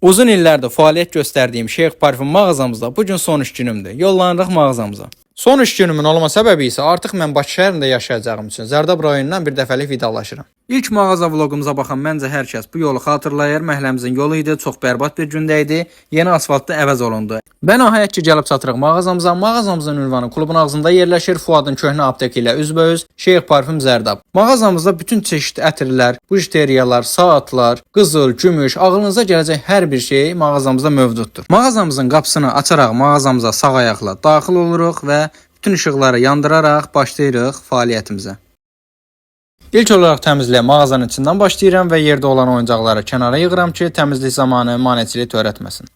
Uzun illərdir fəaliyyət göstərdiyim Şeyx Parfüm mağazamızda bu gün son iş günümdür. Yollanırıq mağazamıza. Son iş günümün olma səbəbi isə artıq mən Bakı şəhərində yaşayacağım üçün Zərdab rayonundan bir dəfəlik vidalaşıram. İlk mağaza vloqumuza baxan məncə hər kəs bu yolu xatırlayır. Məhəlləmizin yolu idi, çox bərbad bir gündə idi. Yeni asfaltda əvəz olundu. Və nəhayət ki gəlib çatırıq mağazamıza. Mağazamızın ünvanı klubun ağzında yerləşir. Fuadın köhnə apteki ilə üzbəüz Şeyx Parfüm Zərdab. Mağazamızda bütün çeşid ətirlər, bujiteriyalar, saatlar, qızıl, gümüş, ağlınıza gələcək hər bir şey mağazamızda mövcuddur. Mağazamızın qapısını açaraq mağazamıza sağ ayaqla daxil oluruq və bütün işıqları yandıraraq başlayırıq fəaliyyətimizə. İlk olaraq təmizliyə mağazanın içindən başlayıram və yerdə olan oyuncaqları kənara yığıram ki, təmizlik zamanı maneçilik törətməsin.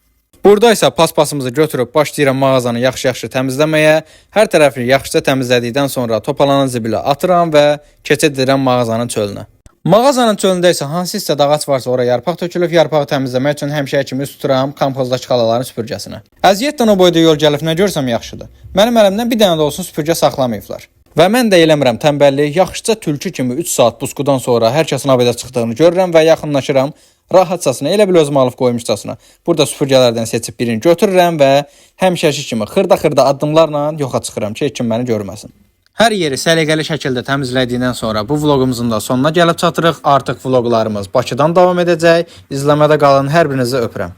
Burada isə paspasımızı götürüb başlayıram mağazanı yaxşı-yaxşı təmizləməyə. Hər tərəfini yaxşıca təmizlədikdən sonra topalanan zibilə atıram və keçid edirəm mağazanın çölünə. Mağazanın çölündə isə hansısa ağac varsa oraya yarpaq tökülüb, yarpağı təmizləmək üçün həmişə kimi üst tuturam kompozdakı xalaların süpürgəsinə. Əziyyətlə o boyda yol gəlib nə görsəm yaxşıdır. Mənim əlimdən bir dənə də olsun süpürgə saxlamayıblar. Və mən də eləmirəm tənbəllik, yaxşıca tülkü kimi 3 saat pusqudan sonra hər kəsin abidə çıxdığını görürəm və yaxınlaşıram. Rahatçasına, elə bil özüm alıb qoymuşcasına. Burada süpürgələrdən seçib birini götürürəm və həmişəki kimi xırda-xırda addımlarla yoxa çıxıram ki, heç kim məni görməsin. Hər yeri səliqəli şəkildə təmizlədikdən sonra bu vloqumuzun da sonuna gəlib çatırıq. Artıq vloqlarımız Bakıdan davam edəcək. İzləmədə qalın, hər birinizi öpürəm.